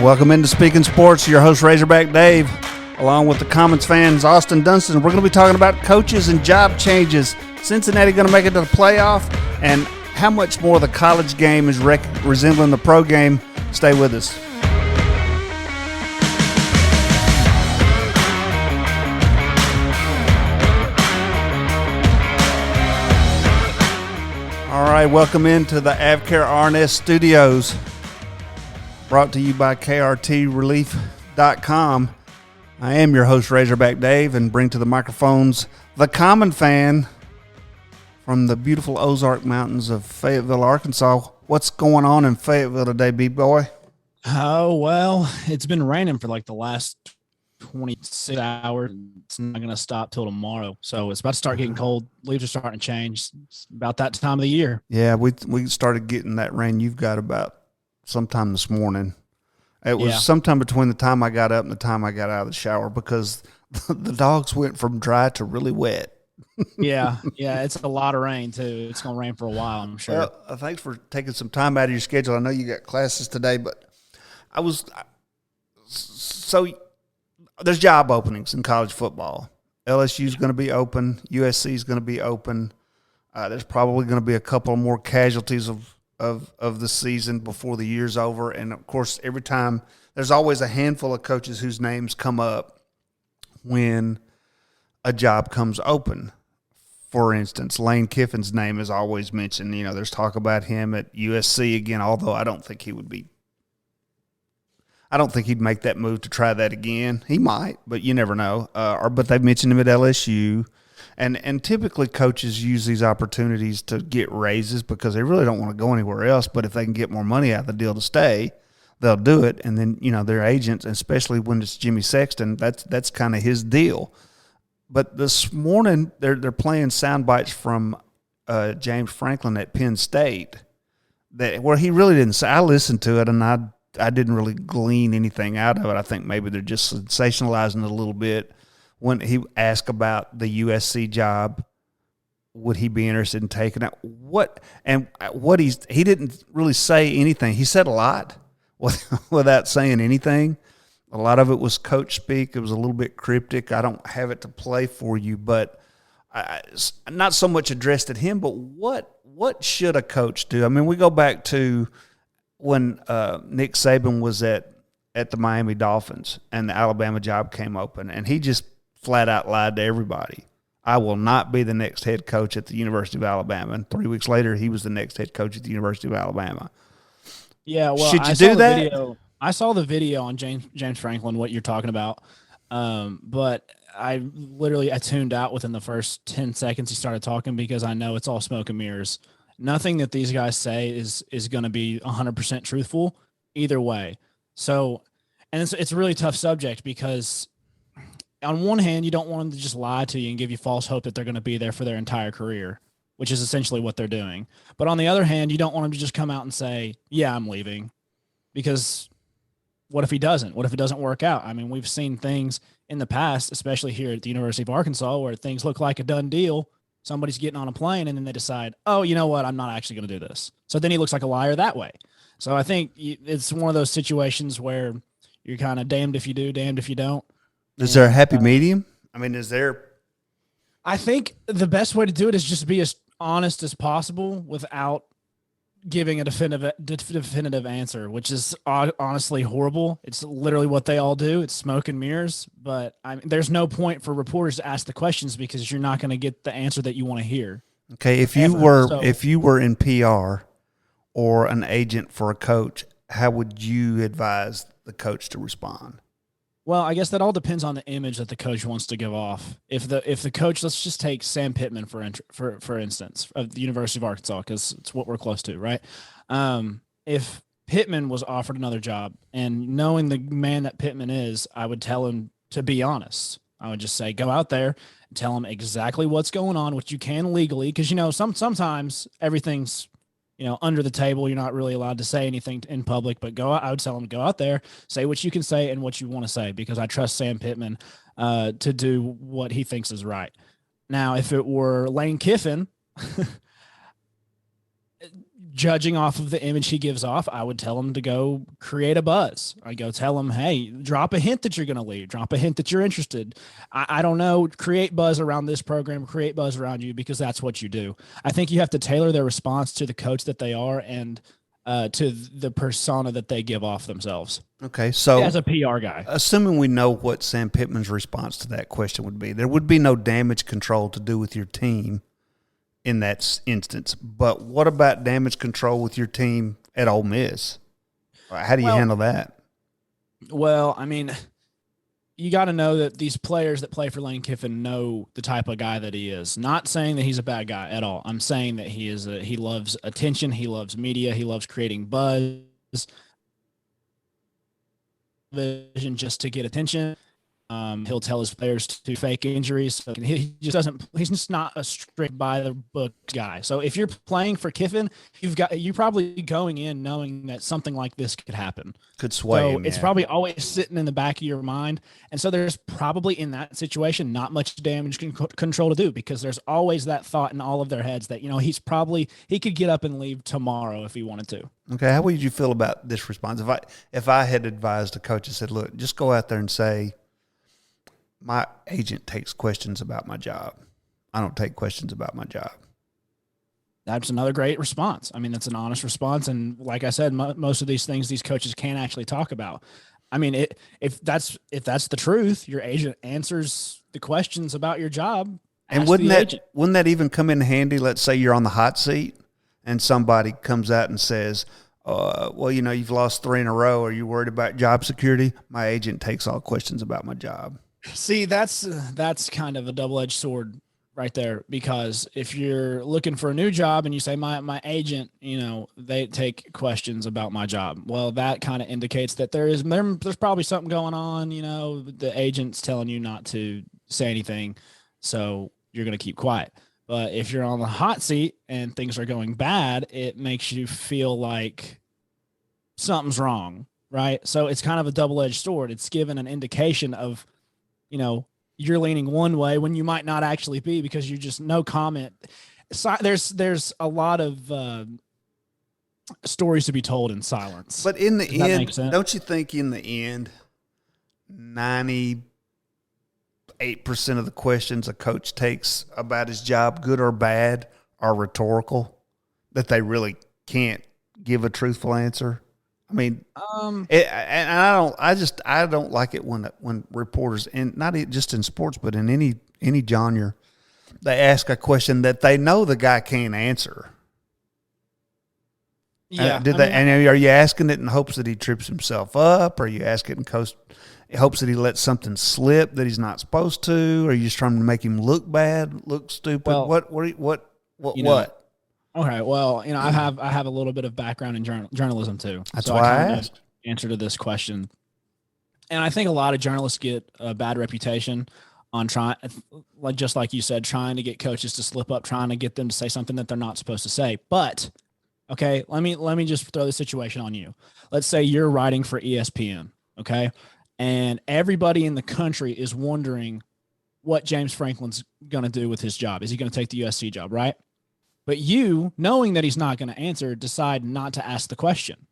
Welcome into Speaking Sports. Your host, Razorback Dave, along with the Commons fans, Austin Dunston. We're going to be talking about coaches and job changes. Cincinnati going to make it to the playoff, and how much more the college game is resembling the pro game. Stay with us. All right, welcome into the AvCare RNS studios, brought to you by KRTRelief.com. I am your host, Razorback Dave, and bring to the microphones the common fan from the beautiful Ozark Mountains of Fayetteville, Arkansas. What's going on in Fayetteville today, B-boy? Oh, well, it's been raining for like the last 26 hours. It's not going to stop till tomorrow. So it's about to start getting cold. Leaves are starting to change. It's about that time of the year. Yeah, we started getting that rain you've got about sometime this morning. It was sometime between the time I got up and the time I got out of the shower, because the dogs went from dry to really wet. Yeah, it's a lot of rain too. It's going to rain for a while, I'm sure. Well, thanks for taking some time out of your schedule. I know you got classes today, but so there's job openings in college football. LSU's going to be open. USC is going to be open. There's probably going to be a couple more casualties of the season before the year's over. And, of course, every time there's always a handful of coaches whose names come up when a job comes open. For instance, Lane Kiffin's name is always mentioned. You know, there's talk about him at USC again, although I don't think he'd make that move to try that again. He might, but you never know. But they've mentioned him at LSU. And typically coaches use these opportunities to get raises because they really don't want to go anywhere else. But if they can get more money out of the deal to stay, they'll do it. And then, you know, their agents, especially when it's Jimmy Sexton, that's kind of his deal. But this morning they're playing sound bites from James Franklin at Penn State where he really didn't say. I listened to it and I didn't really glean anything out of it. I think maybe they're just sensationalizing it a little bit. When he asked about the USC job, would he be interested in taking it? He didn't really say anything. He said a lot without saying anything. A lot of it was coach speak. It was a little bit cryptic. I don't have it to play for you, but not so much addressed at him, but what should a coach do? I mean, we go back to when Nick Saban was at the Miami Dolphins and the Alabama job came open, and he just flat out lied to everybody. I will not be the next head coach at the University of Alabama. And 3 weeks later, he was the next head coach at the University of Alabama. Yeah, well, should you do that? I saw the video on James Franklin, what you're talking about, but I tuned out within the first 10 seconds he started talking because I know it's all smoke and mirrors. Nothing that these guys say is going to be 100% truthful either way. So, and it's a really tough subject because on one hand, you don't want them to just lie to you and give you false hope that they're going to be there for their entire career, which is essentially what they're doing. But on the other hand, you don't want them to just come out and say, yeah, I'm leaving, because what if he doesn't? What if it doesn't work out? I mean, we've seen things in the past, especially here at the University of Arkansas, where things look like a done deal. Somebody's getting on a plane and then they decide, oh, you know what? I'm not actually going to do this. So then he looks like a liar that way. So I think it's one of those situations where you're kind of damned if you do, damned if you don't. Is there a happy medium? I mean, I think the best way to do it is just be as honest as possible without giving a definitive answer, which is honestly horrible. It's literally what they all do. It's smoke and mirrors. But there's no point for reporters to ask the questions because you're not going to get the answer that you want to hear. Okay, if you were in PR or an agent for a coach, how would you advise the coach to respond? Well, I guess that all depends on the image that the coach wants to give off. If the coach, let's just take Sam Pittman for instance, of the University of Arkansas, because it's what we're close to, right? If Pittman was offered another job, and knowing the man that Pittman is, I would tell him to be honest. I would just say, go out there and tell him exactly what's going on, which you can legally, because sometimes everything's under the table. You're not really allowed to say anything in public, but I would tell him, go out there, say what you can say and what you want to say, because I trust Sam Pittman to do what he thinks is right. Now, if it were Lane Kiffin, judging off of the image he gives off, I would tell him to go create a buzz. I go tell him, hey, drop a hint that you're going to leave, drop a hint that you're interested. I don't know, create buzz around this program, create buzz around you, because that's what you do. I think you have to tailor their response to the coach that they are and to the persona that they give off themselves. Okay, so as a PR guy, assuming we know what Sam Pittman's response to that question would be, there would be no damage control to do with your team in that instance. But what about damage control with your team at Ole Miss? How do you handle that? Well, I mean, you got to know that these players that play for Lane Kiffin know the type of guy that he is. Not saying that he's a bad guy at all. I'm saying that he loves attention. He loves media. He loves creating buzz just to get attention. He'll tell his players to fake injuries. So he just doesn't. He's just not a strict by the book guy. So if you're playing for Kiffin, you're probably going in knowing that something like this could happen. Could sway him. It's probably always sitting in the back of your mind, and so there's probably in that situation not much damage control to do, because there's always that thought in all of their heads that he could get up and leave tomorrow if he wanted to. Okay, how would you feel about this response? If I had advised a coach and said, look, just go out there and say, my agent takes questions about my job. I don't take questions about my job. That's another great response. I mean, that's an honest response. And like I said, most of these things these coaches can't actually talk about. I mean, if that's the truth, your agent answers the questions about your job. And wouldn't that even come in handy? Let's say you're on the hot seat and somebody comes out and says, well, you've lost 3 in a row. Are you worried about job security? My agent takes all questions about my job. See, that's kind of a double-edged sword right there, because if you're looking for a new job and you say my agent, they take questions about my job, well, that kind of indicates that there's probably something going on. The agent's telling you not to say anything, so you're going to keep quiet. But if you're on the hot seat and things are going bad, it makes you feel like something's wrong, right? So it's kind of a double-edged sword. It's given an indication of, you're leaning one way when you might not actually be, because you just no comment. So there's a lot of stories to be told in silence. But in the end, don't you think in the end, 98% of the questions a coach takes about his job, good or bad, are rhetorical, that they really can't give a truthful answer? I mean, and I don't like it when reporters, and not just in sports, but in any genre, they ask a question that they know the guy can't answer. Yeah. And are you asking it in hopes that he trips himself up? Or are you asking in hopes that he lets something slip that he's not supposed to? Or are you just trying to make him look bad, look stupid? Well, what? Okay, well, I have a little bit of background in journalism too. That's why I asked. Answer to this question, and I think a lot of journalists get a bad reputation on just like you said, trying to get coaches to slip up, trying to get them to say something that they're not supposed to say. But okay, let me just throw the situation on you. Let's say you're writing for ESPN, okay, and everybody in the country is wondering what James Franklin's going to do with his job. Is he going to take the USC job, right? But you, knowing that he's not going to answer, decide not to ask the question.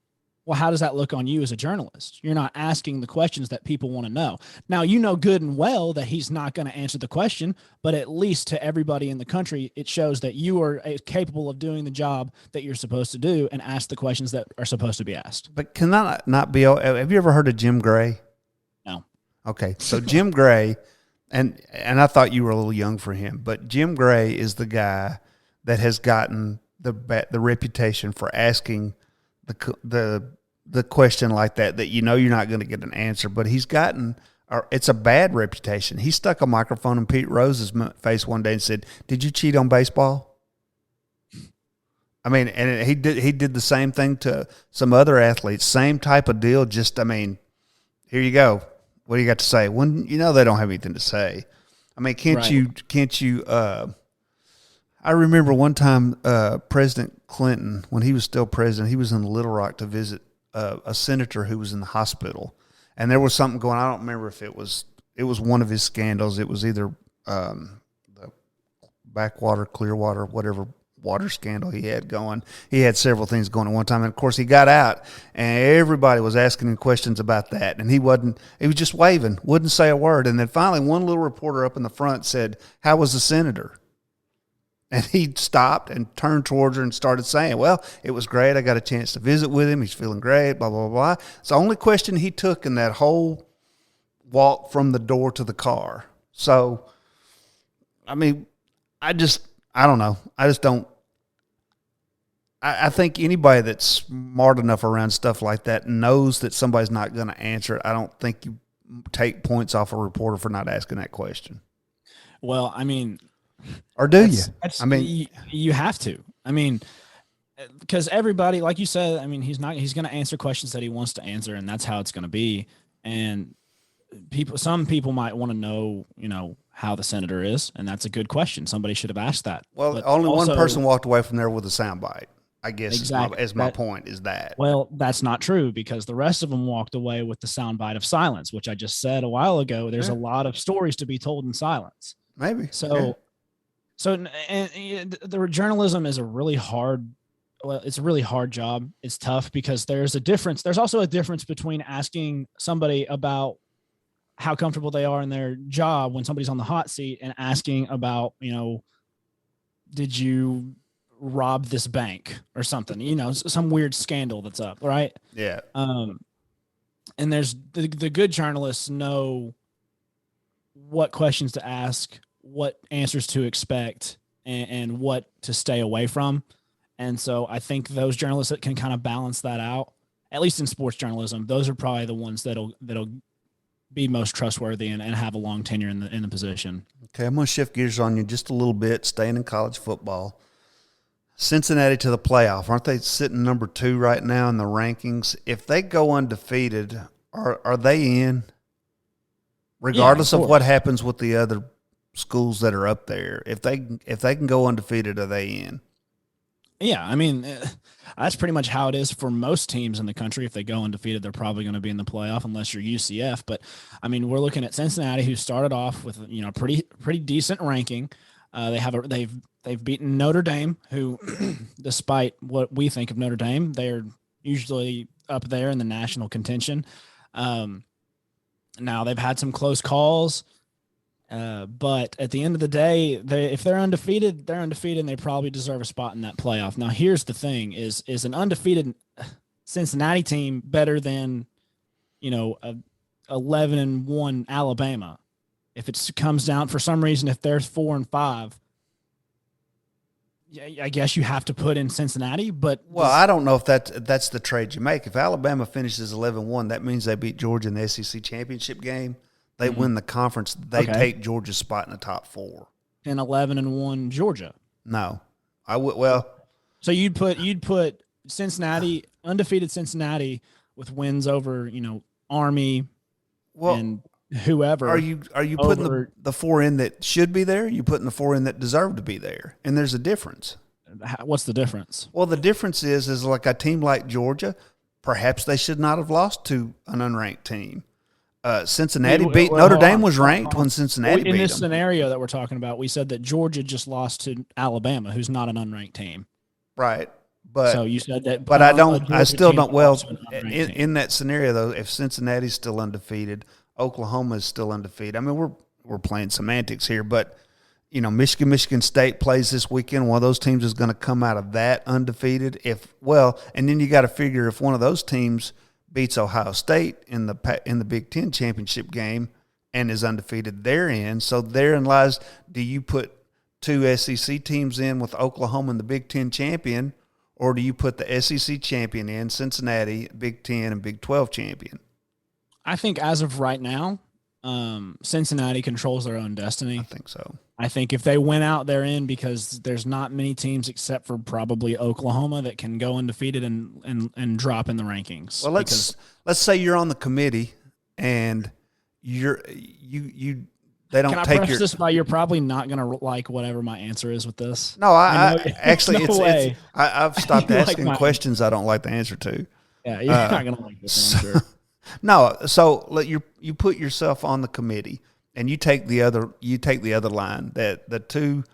Well, how does that look on you as a journalist? You're not asking the questions that people want to know. Now, you know good and well that he's not going to answer the question, but at least to everybody in the country, it shows that you are capable of doing the job that you're supposed to do and ask the questions that are supposed to be asked. But can that not be – have you ever heard of Jim Gray? No. Okay, so Jim Gray, and I thought you were a little young for him, but Jim Gray is the guy – that has gotten the reputation for asking the question like that you're not going to get an answer, but he's gotten it's a bad reputation. He stuck a microphone in Pete Rose's face one day and said, "Did you cheat on baseball?" I mean, and he did the same thing to some other athletes, same type of deal. Just, I mean, here you go. What do you got to say? When they don't have anything to say. I mean, can't you? I remember one time President Clinton, when he was still president, he was in Little Rock to visit a senator who was in the hospital, and there was something going on. I don't remember if it was one of his scandals. It was either the backwater, Clearwater, whatever water scandal he had going. He had several things going at one time. And, of course, he got out, and everybody was asking him questions about that. And he was just waving, wouldn't say a word. And then finally one little reporter up in the front said, "How was the senator?" And he stopped and turned towards her and started saying, "Well, it was great. I got a chance to visit with him. He's feeling great, blah, blah, blah." It's the only question he took in that whole walk from the door to the car. So, I mean, I don't know. I just don't. I think anybody that's smart enough around stuff like that knows that somebody's not going to answer it. I don't think you take points off a reporter for not asking that question. Well, I mean, or do you? I mean, you have to. I mean, because everybody, like you said, I mean, he's going to answer questions that he wants to answer, and that's how it's going to be. And some people might want to know, how the senator is, and that's a good question. Somebody should have asked that. Well, but only one person walked away from there with a soundbite, I guess. Exactly. Is my point is that. Well, that's not true, because the rest of them walked away with the soundbite of silence, which I just said a while ago. There's a lot of stories to be told in silence. Maybe. So the journalism is it's a really hard job. It's tough because there's a difference. There's also a difference between asking somebody about how comfortable they are in their job when somebody's on the hot seat and asking about, did you rob this bank or something, some weird scandal that's up. Right. Yeah. And there's the good journalists know what questions to ask, what answers to expect, and what to stay away from. And so I think those journalists that can kind of balance that out, at least in sports journalism, those are probably the ones that'll be most trustworthy and have a long tenure in the position. Okay, I'm going to shift gears on you just a little bit, staying in college football. Cincinnati to the playoff. Aren't they sitting number 2 right now in the rankings? If they go undefeated, are they in? Regardless of what happens with the other schools that are up there, if they can go undefeated, are they in? Yeah, I mean, that's pretty much how it is for most teams in the country. If they go undefeated, they're probably going to be in the playoff unless you're UCF. But I mean, we're looking at Cincinnati, who started off with pretty decent ranking. They've beaten Notre Dame, who, despite what we think of Notre Dame, they're usually up there in the national contention. Now they've had some close calls. But at the end of the day, if they're undefeated, they're undefeated, and they probably deserve a spot in that playoff. Now, here's the thing: is an undefeated Cincinnati team better than, a 11-1 Alabama? If it comes down for some reason, if they're 4-5, I guess you have to put in Cincinnati. But I don't know if that's the trade you make. If Alabama finishes 11-1, that means they beat Georgia in the SEC championship game. They win the conference. They take Georgia's spot in the top 4. And 11-1 Georgia. No, I would. Well, so you'd put Cincinnati, undefeated Cincinnati, with wins over Army, and whoever. Are you putting the 4 in that should be there? Are you putting the 4 in that deserve to be there? And there's a difference. What's the difference? Well, the difference is like a team like Georgia, perhaps they should not have lost to an unranked team. Cincinnati beat Notre Dame was ranked when Cincinnati beat them. In this scenario that we're talking about, we said that Georgia just lost to Alabama, who's not an unranked team. Right. But so you said that. But I still don't. Well, in that scenario though, if Cincinnati's still undefeated, Oklahoma is still undefeated. I mean, we're playing semantics here, but Michigan State plays this weekend. One of those teams is going to come out of that undefeated. And then you got to figure if one of those teams beats Ohio State in the Big Ten championship game and is undefeated, they're in. So therein lies, do you put 2 SEC teams in with Oklahoma and the Big Ten champion, or do you put the SEC champion in, Cincinnati, Big Ten, and Big 12 champion? I think as of right now, Cincinnati controls their own destiny. I think so. I think if they win out, they're in, because there's not many teams except for probably Oklahoma that can go undefeated and drop in the rankings. Well, let's say you're on the committee and they don't Can I take preface this by you're probably not going to like whatever my answer is with this? No, actually, I've stopped asking like questions I don't like the answer to. Yeah, you're not going to like this one, I'm sure. No, so you put yourself on the committee and you take the other line, that the two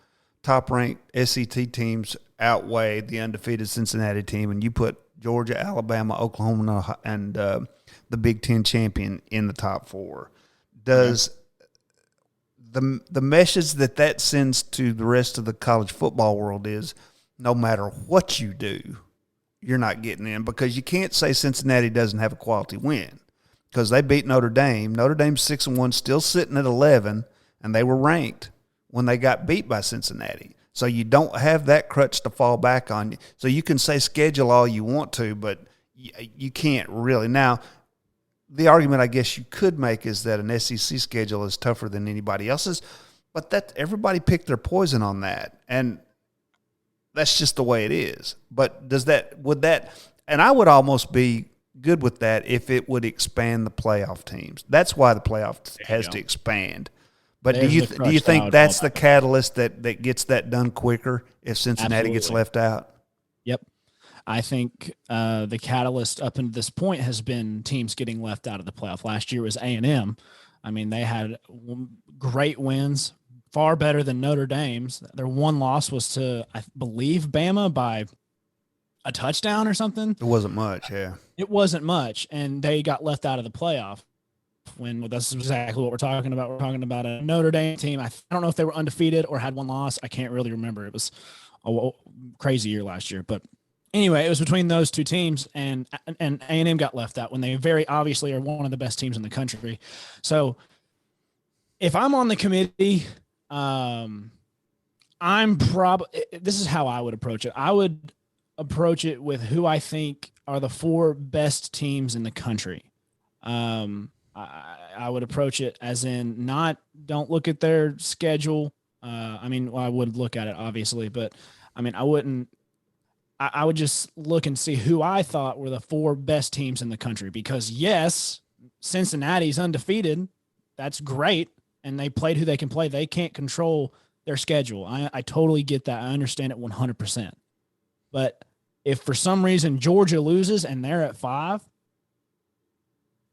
top-ranked SEC teams outweigh the undefeated Cincinnati team, and you put Georgia, Alabama, Oklahoma, and the Big Ten champion in the top 4, does the message that sends to the rest of the college football world is no matter what you do, you're not getting in, because you can't say Cincinnati doesn't have a quality win because they beat Notre Dame. Notre Dame's 6-1, still sitting at 11, and they were ranked when they got beat by Cincinnati. So you don't have that crutch to fall back on. So you can say schedule all you want to, but you can't really. Now, the argument I guess you could make is that an SEC schedule is tougher than anybody else's, but that everybody picked their poison on that, and that's just the way it is. But and I would almost be good with that if it would expand the playoff teams. That's why the playoff has to expand. But do you think that's the catalyst that gets that done quicker if Cincinnati gets left out? Yep. I think the catalyst up until this point has been teams getting left out of the playoff. Last year was A&M. I mean, they had great wins, far better than Notre Dame's. Their one loss was to, I believe, Bama by a touchdown or something. It wasn't much, yeah. It wasn't much, and they got left out of the playoff. When that's exactly what we're talking about. We're talking about a Notre Dame team. I don't know if they were undefeated or had one loss. I can't really remember. It was a crazy year last year, but anyway, it was between those two teams, and A&M got left out when they very obviously are one of the best teams in the country. So if I'm on the committee, this is how I would approach it. I would approach it with who I think are the 4 best teams in the country. I would approach it as in don't look at their schedule. I would look at it obviously, but I mean, I would just look and see who I thought were the 4 best teams in the country, because yes, Cincinnati's undefeated. That's great. And they played who they can play. They can't control their schedule. I totally get that. I understand it 100%. But if for some reason Georgia loses and they're at 5,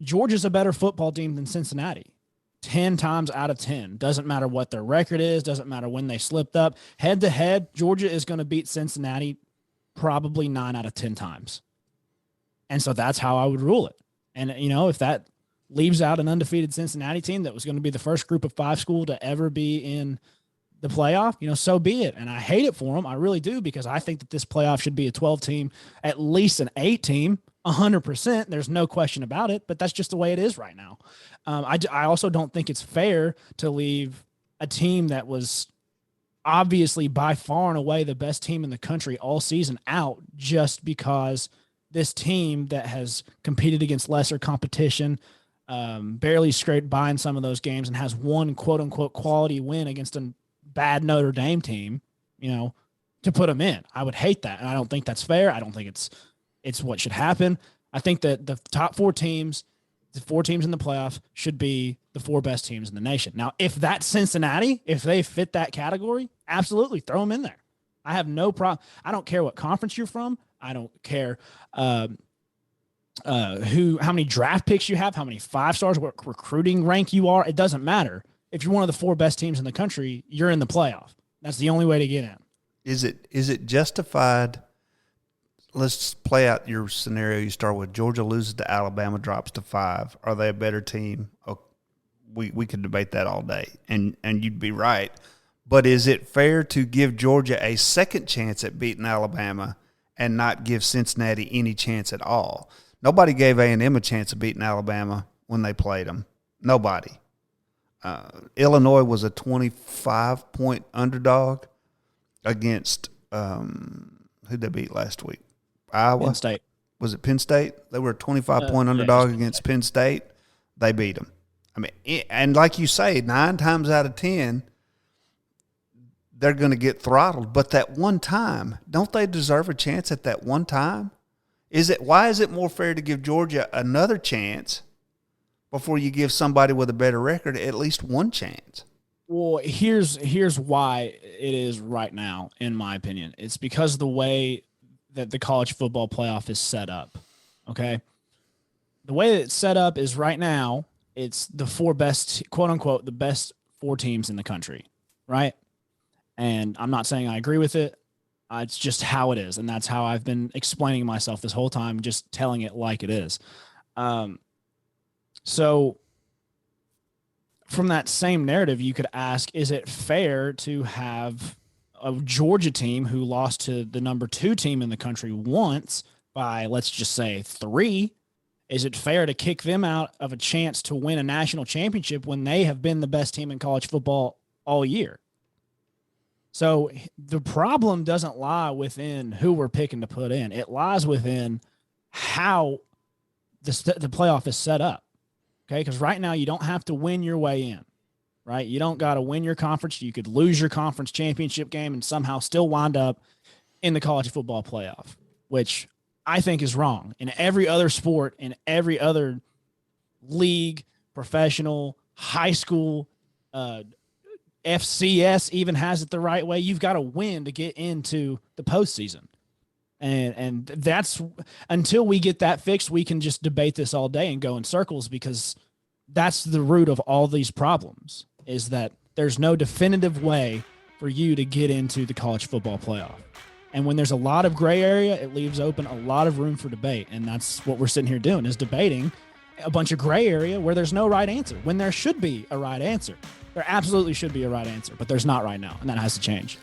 Georgia's a better football team than Cincinnati. 10 times out of 10. Doesn't matter what their record is. Doesn't matter when they slipped up. Head to head, Georgia is going to beat Cincinnati probably 9 out of 10 times. And so that's how I would rule it. And, if that leaves out an undefeated Cincinnati team that was going to be the first group of 5 school to ever be in the playoff, so be it. And I hate it for them. I really do, because I think that this playoff should be a 12 team, at least an 8 team. 100%. There's no question about it, but that's just the way it is right now. I also don't think it's fair to leave a team that was obviously by far and away the best team in the country all season out just because this team that has competed against lesser competition, barely scraped by in some of those games, and has one quote unquote quality win against a bad Notre Dame team, to put them in. I would hate that. And I don't think that's fair. I don't think it's what should happen. I think that the top 4 teams, the 4 teams in the playoffs, should be the 4 best teams in the nation. Now, if that's Cincinnati, if they fit that category, absolutely throw them in there. I have no problem. I don't care what conference you're from. I don't care how many draft picks you have, how many 5 stars, what recruiting rank you are. It doesn't matter. If you're one of the 4 best teams in the country, you're in the playoff. That's the only way to get in. Is it justified? Let's play out your scenario. You start with Georgia loses to Alabama, drops to 5. Are they a better team? Oh, we could debate that all day, and you'd be right. But is it fair to give Georgia a second chance at beating Alabama and not give Cincinnati any chance at all? Nobody gave A&M a chance of beating Alabama when they played them. Nobody. Illinois was a 25-point underdog against who'd they beat last week? Iowa? Penn State. Was it Penn State? They were a 25-point underdog against Penn State. They beat them. I mean, and like you say, 9 times out of 10, they're going to get throttled. But that one time, don't they deserve a chance at that one time? Why is it more fair to give Georgia another chance before you give somebody with a better record at least one chance? Well, here's why it is right now, in my opinion. It's because of the way that the college football playoff is set up. Okay. The way that it's set up is right now, it's the 4 best, quote unquote, the best 4 teams in the country. Right. And I'm not saying I agree with it. It's just how it is. And that's how I've been explaining myself this whole time, just telling it like it is. So from that same narrative, you could ask, is it fair to have a Georgia team who lost to the number 2 team in the country once by, let's just say, 3? Is it fair to kick them out of a chance to win a national championship when they have been the best team in college football all year? So the problem doesn't lie within who we're picking to put in. It lies within how the playoff is set up. Okay, because right now you don't have to win your way in, right? You don't got to win your conference. You could lose your conference championship game and somehow still wind up in the college football playoff, which I think is wrong. In every other sport, in every other league, professional, high school, FCS even has it the right way. You've got to win to get into the postseason. And that's, until we get that fixed, we can just debate this all day and go in circles, because that's the root of all these problems, is that there's no definitive way for you to get into the college football playoff. And when there's a lot of gray area, it leaves open a lot of room for debate. And that's what we're sitting here doing, is debating a bunch of gray area where there's no right answer, when there should be a right answer. There absolutely should be a right answer, but there's not right now, and that has to change.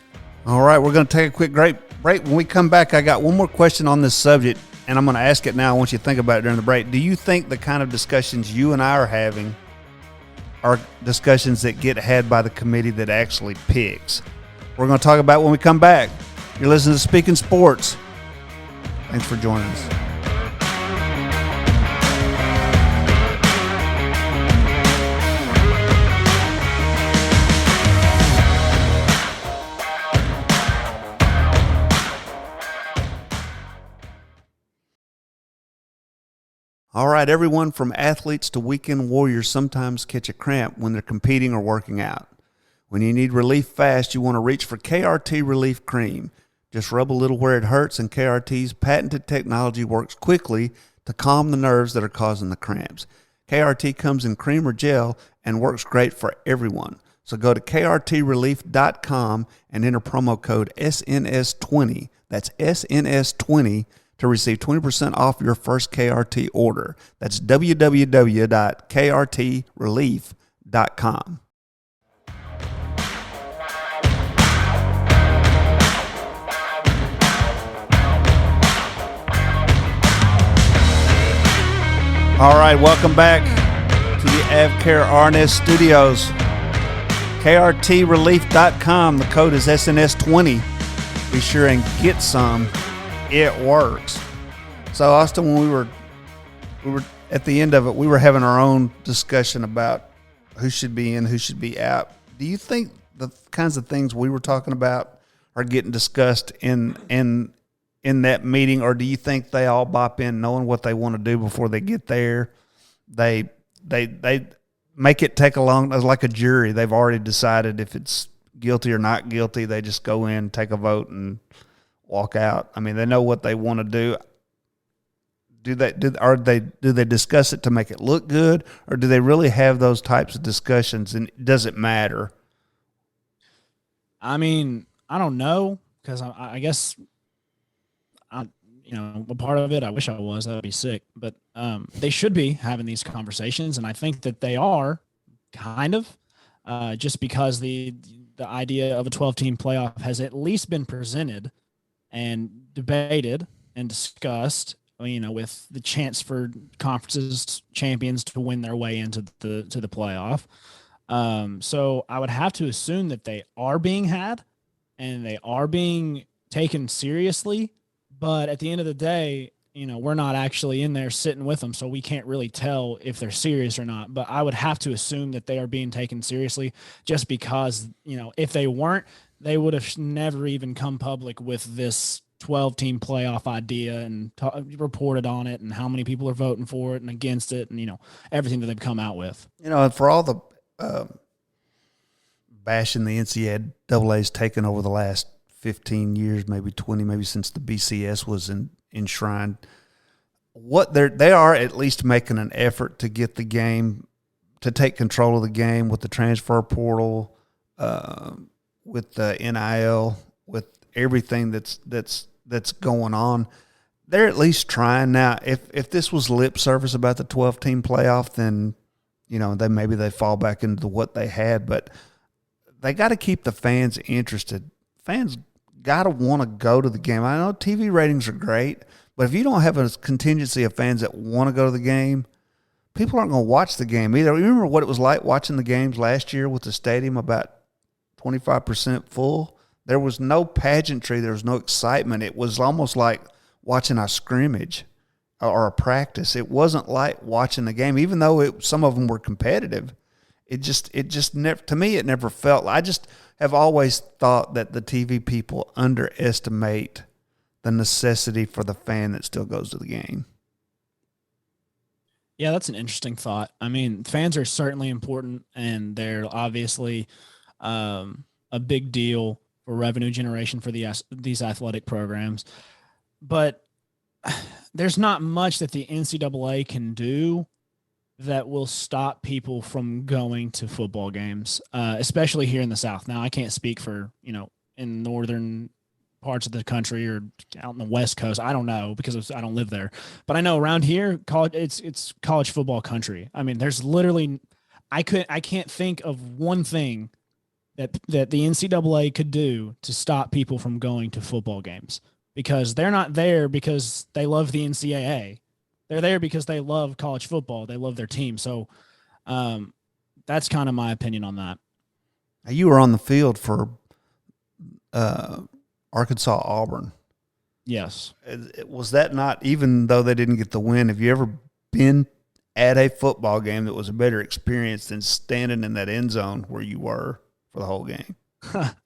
All right, we're going to take a quick break. When we come back, I got one more question on this subject, and I'm going to ask it now. I want you to think about it during the break. Do you think the kind of discussions you and I are having are discussions that get had by the committee that actually picks? We're going to talk about it when we come back. You're listening to Speaking Sports. Thanks for joining us. All right, everyone from athletes to weekend warriors sometimes catch a cramp when they're competing or working out. When you need relief fast, you want to reach for KRT Relief Cream. Just rub a little where it hurts, and KRT's patented technology works quickly to calm the nerves that are causing the cramps. KRT comes in cream or gel and works great for everyone. So go to krtrelief.com and enter promo code SNS20. That's SNS20 to receive 20% off your first KRT order. That's www.krtrelief.com. All right, welcome back to the AvCare RNS Studios. KRTrelief.com. The code is SNS20. Be sure and get some. It works. So, Austin, when we were at the end of it, we were having our own discussion about who should be in, who should be out. Do you think the kinds of things we were talking about are getting discussed in that meeting, or do you think they all bop in knowing what they want to do before they get there? They make it take a long, like a jury. They've already decided if it's guilty or not guilty. They just go in, take a vote, and walk out. I mean, they know what they want to do. Do they discuss it to make it look good, or do they really have those types of discussions, and does it matter? I mean, I don't know, because I guess a part of it, I wish I was. That would be sick. But they should be having these conversations, and I think that they are, kind of, just because the idea of a 12-team playoff has at least been presented and debated and discussed, with the chance for conferences champions to win their way into the playoff. So I would have to assume that they are being had and they are being taken seriously. But at the end of the day, we're not actually in there sitting with them, so we can't really tell if they're serious or not. But I would have to assume that they are being taken seriously, just because, if they weren't, they would have never even come public with this 12-team playoff idea and reported on it and how many people are voting for it and against it and, everything that they've come out with. And for all the bashing the NCAA's taken over the last 15 years, maybe 20, maybe since the BCS was enshrined, they are at least making an effort to get the game, to take control of the game with the transfer portal, with the NIL, with everything that's going on, they're at least trying. Now, if this was lip service about the 12-team playoff, then they fall back into what they had. But they got to keep the fans interested. Fans got to want to go to the game. I know TV ratings are great, but if you don't have a contingency of fans that want to go to the game, people aren't going to watch the game either. Remember what it was like watching the games last year with the stadium about 25% full? There was no pageantry. There was no excitement. It was almost like watching a scrimmage or a practice. It wasn't like watching the game, even though some of them were competitive. It just never, to me, it never felt. I just have always thought that the TV people underestimate the necessity for the fan that still goes to the game. Yeah, that's an interesting thought. I mean, fans are certainly important, and they're obviously a big deal for revenue generation for these athletic programs. But there's not much that the NCAA can do that will stop people from going to football games, especially here in the South. Now, I can't speak for, in northern parts of the country or out in the West Coast. I don't know because I don't live there. But I know around here, it's college football country. I mean, there's literally I can't think of one thing that the NCAA could do to stop people from going to football games, because they're not there because they love the NCAA. They're there because they love college football. They love their team. So that's kind of my opinion on that. You were on the field for Arkansas Auburn. Yes. Was that not, even though they didn't get the win, have you ever been at a football game that was a better experience than standing in that end zone where you were for the whole game?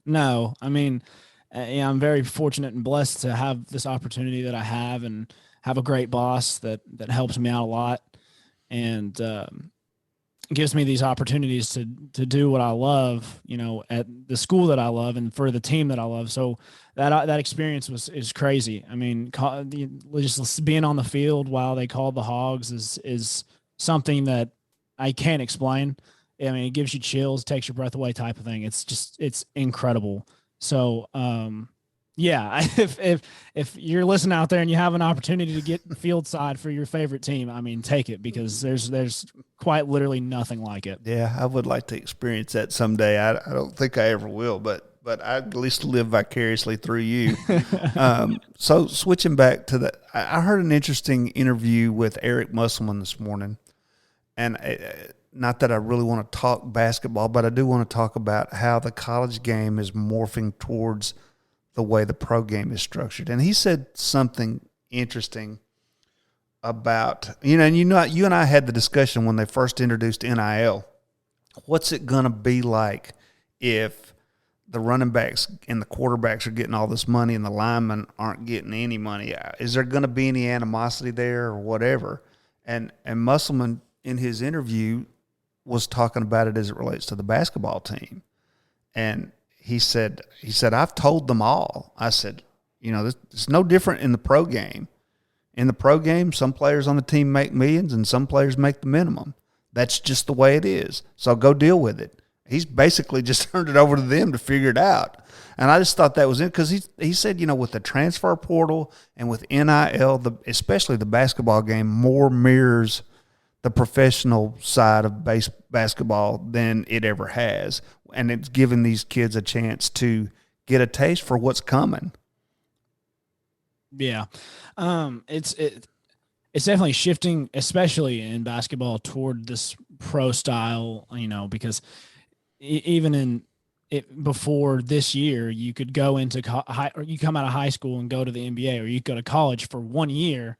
No. I mean, I'm very fortunate and blessed to have this opportunity that I have, and have a great boss that helps me out a lot, and gives me these opportunities to do what I love, at the school that I love and for the team that I love. So that experience is crazy. I mean, just being on the field while they called the Hogs is something that I can't explain. I mean, it gives you chills, takes your breath away type of thing. It's incredible. So, yeah, if you're listening out there and you have an opportunity to get field side for your favorite team, I mean, take it, because there's quite literally nothing like it. Yeah, I would like to experience that someday. I don't think I ever will, but I at least live vicariously through you. So switching back to I heard an interesting interview with Eric Musselman this morning, and not that I really want to talk basketball, but I do want to talk about how the college game is morphing towards the way the pro game is structured. And he said something interesting about, you and I had the discussion when they first introduced NIL. What's it going to be like if the running backs and the quarterbacks are getting all this money and the linemen aren't getting any money? Is there going to be any animosity there or whatever? And Musselman, in his interview, was talking about it as it relates to the basketball team. And he said, I've told them all. I said, it's no different in the pro game. In the pro game, some players on the team make millions and some players make the minimum. That's just the way it is. So go deal with it. He's basically just turned it over to them to figure it out. And I just thought that was it, because he said, with the transfer portal and with NIL, especially the basketball game, more mirrors the professional side of basketball than it ever has. And it's giving these kids a chance to get a taste for what's coming. Yeah. It's definitely shifting, especially in basketball, toward this pro style, because even before this year, you could go into or you come out of high school and go to the NBA, or you go to college for 1 year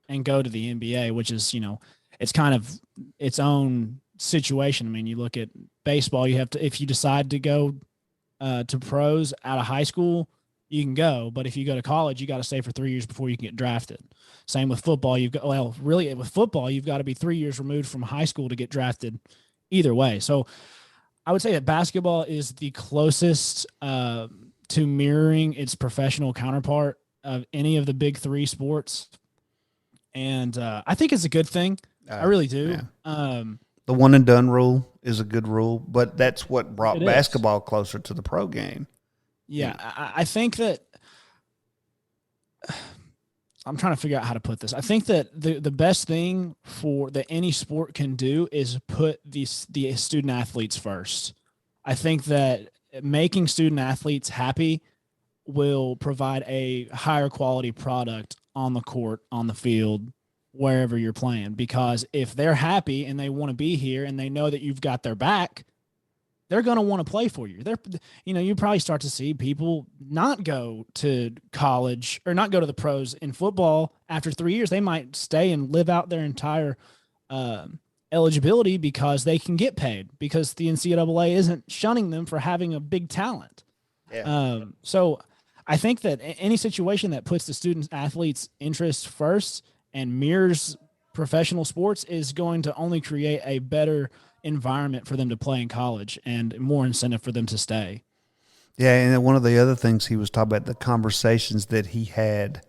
and go to the NBA, which is, it's kind of its own situation. I mean, you look at baseball, you have to, if you decide to go to pros out of high school, you can go. But if you go to college, you got to stay for 3 years before you can get drafted. Same with football. With football, you've got to be 3 years removed from high school to get drafted either way. So I would say that basketball is the closest to mirroring its professional counterpart of any of the big three sports. And I think it's a good thing. I really do. Yeah. The one and done rule is a good rule, but that's what brought basketball closer to the pro game. Yeah, I think that I'm trying to figure out how to put this. I think that the best thing that any sport can do is put the student athletes first. I think that making student athletes happy will provide a higher quality product on the court, on the field, wherever you're playing. Because if they're happy and they want to be here and they know that you've got their back, they're going to want to play for you. You probably start to see people not go to college or not go to the pros in football after 3 years. They might stay and live out their entire eligibility because they can get paid, because the NCAA isn't shunning them for having a big talent. Yeah. So I think that any situation that puts the student athletes' interests first and mirrors professional sports is going to only create a better environment for them to play in college and more incentive for them to stay. Yeah, and one of the other things he was talking about, the conversations that he had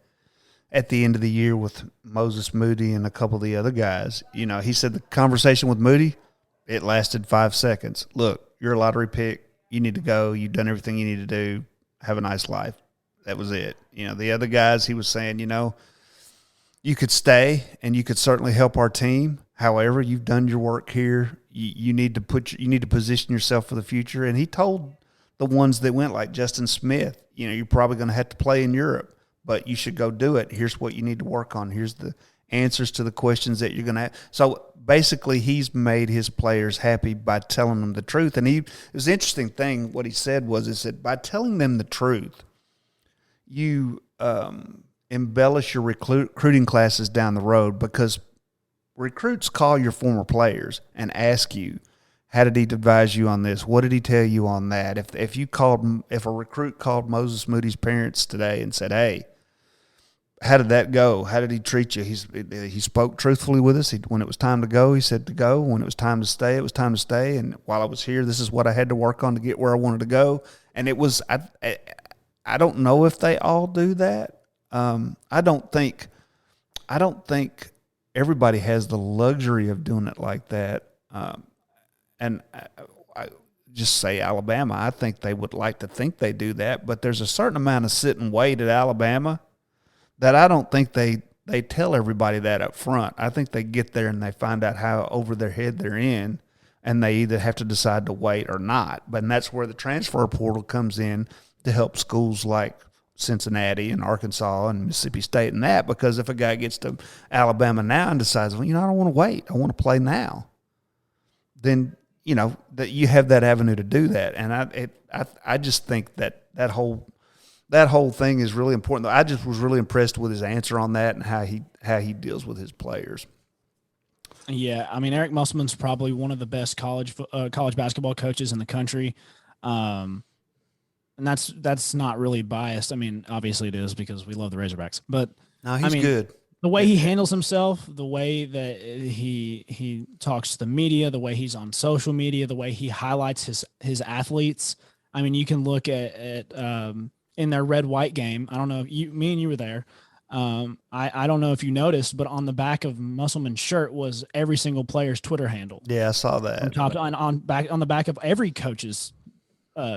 at the end of the year with Moses Moody and a couple of the other guys. He said the conversation with Moody, it lasted 5 seconds. Look, you're a lottery pick. You need to go. You've done everything you need to do. Have a nice life. That was it. The other guys, he was saying, you could stay and you could certainly help our team. However, you've done your work here. You need to position yourself for the future. And he told the ones that went, like Justin Smith, you're probably going to have to play in Europe, but you should go do it. Here's what you need to work on. Here's the answers to the questions that you're going to have. So basically, he's made his players happy by telling them the truth. And it was an interesting thing. What he said was, that by telling them the truth, you embellish your recruiting classes down the road, because recruits call your former players and ask you, how did he advise you on this? What did he tell you on that? If a recruit called Moses Moody's parents today and said, hey, how did that go? How did he treat you? He spoke truthfully with us. When it was time to go, he said to go. When it was time to stay, it was time to stay. And while I was here, this is what I had to work on to get where I wanted to go. And it was, I don't know if they all do that. I don't think everybody has the luxury of doing it like that. And I just say Alabama, I think they would like to think they do that, but there's a certain amount of sit and wait at Alabama that I don't think they tell everybody that up front. I think they get there and they find out how over their head they're in, and they either have to decide to wait or not. And that's where the transfer portal comes in to help schools like Cincinnati and Arkansas and Mississippi State and that, because if a guy gets to Alabama now and decides, well, I don't want to wait, I want to play now, then that you have that avenue to do that. And I just think that whole thing is really important. I just was really impressed with his answer on that and how he deals with his players. Yeah, I mean, Eric Musselman's probably one of the best college basketball coaches in the country. And that's not really biased. I mean, obviously it is, because we love the Razorbacks. But no, he's good. The way he handles himself, the way that he talks to the media, the way he's on social media, the way he highlights his athletes. I mean, you can look at in their red-white game. I don't know if me and you were there. I don't know if you noticed, but on the back of Musselman's shirt was every single player's Twitter handle. Yeah, I saw that. On the back of every coach's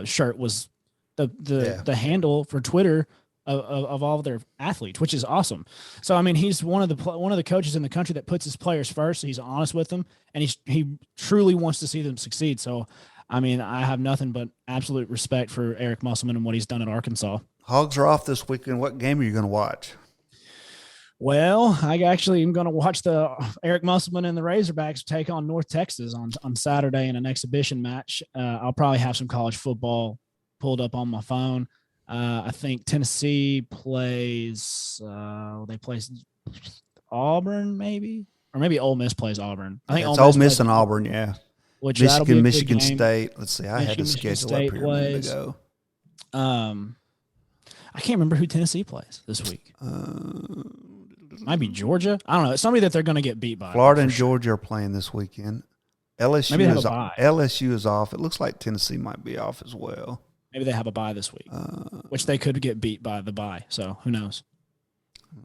shirt was the handle for Twitter of all of their athletes, which is awesome. So I mean, he's one of the coaches in the country that puts his players first. So he's honest with them, and he truly wants to see them succeed. So I mean, I have nothing but absolute respect for Eric Musselman and what he's done at Arkansas. Hogs are off this weekend. What game are you going to watch? Well, I actually am going to watch the Eric Musselman and the Razorbacks take on North Texas on Saturday in an exhibition match. I'll probably have some college football pulled up on my phone. I think Tennessee plays they play Auburn, maybe, or maybe Ole Miss plays Auburn. I think it's Ole Miss and Auburn, yeah. Which Michigan State. Let's see, I had a schedule up here a minute ago. I can't remember who Tennessee plays this week. Might be Georgia. I don't know. It's somebody that they're going to get beat by. Florida and Georgia are playing this weekend. LSU is off. It looks like Tennessee might be off as well. Maybe they have a bye this week, which they could get beat by the bye. So who knows?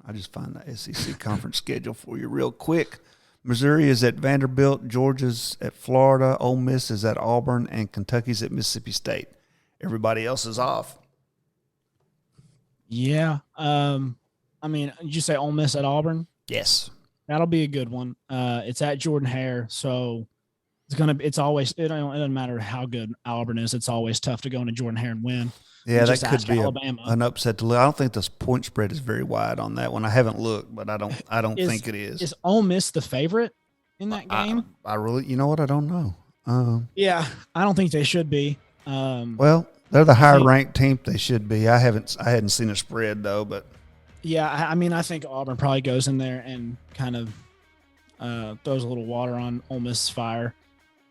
I just find the SEC conference schedule for you real quick. Missouri is at Vanderbilt, Georgia's at Florida, Ole Miss is at Auburn, and Kentucky's at Mississippi State. Everybody else is off. Yeah. I mean, did you say Ole Miss at Auburn? Yes. That'll be a good one. It's at Jordan Hare, so it doesn't matter how good Auburn is. It's always tough to go into Jordan Hare and win. Yeah, that could be an upset to lose. I don't think the point spread is very wide on that one. I haven't looked, but I don't think it is. Is Ole Miss the favorite in that game? I really, you know what? I don't know. Yeah, I don't think they should be. Well, they're the higher ranked team. They should be. I hadn't seen a spread though, but yeah, I mean, I think Auburn probably goes in there and kind of throws a little water on Ole Miss's fire.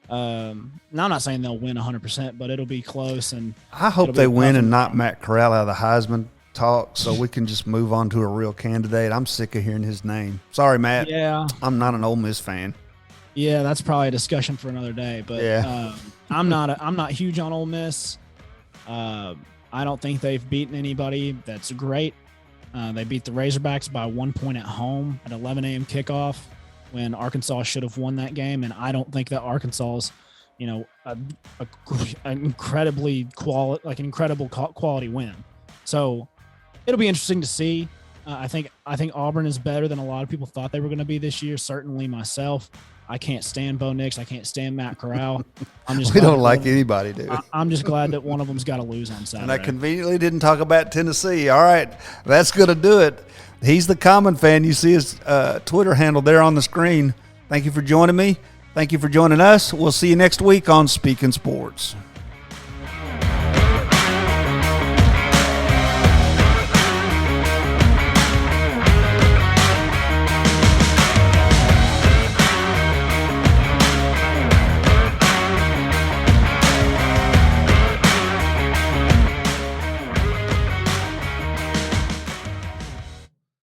Now I'm not saying they'll win 100%, but it'll be close. And I hope they win and knock Matt Corral out of the Heisman talk, so we can just move on to a real candidate. I'm sick of hearing his name. Sorry, Matt. Yeah, I'm not an Ole Miss fan. Yeah, that's probably a discussion for another day. But yeah. I'm not huge on Ole Miss. I don't think they've beaten anybody that's great. They beat the Razorbacks by 1 point at home at 11 a.m. kickoff when Arkansas should have won that game. And I don't think that Arkansas's, an incredible quality win. So it'll be interesting to see. I think Auburn is better than a lot of people thought they were going to be this year. Certainly myself. I can't stand Bo Nix. I can't stand Matt Corral. We don't like anybody, dude. I'm just glad that one of them's got to lose on Saturday. And I conveniently didn't talk about Tennessee. All right, that's going to do it. He's the Common Fan. You see his Twitter handle there on the screen. Thank you for joining me. Thank you for joining us. We'll see you next week on Speaking Sports.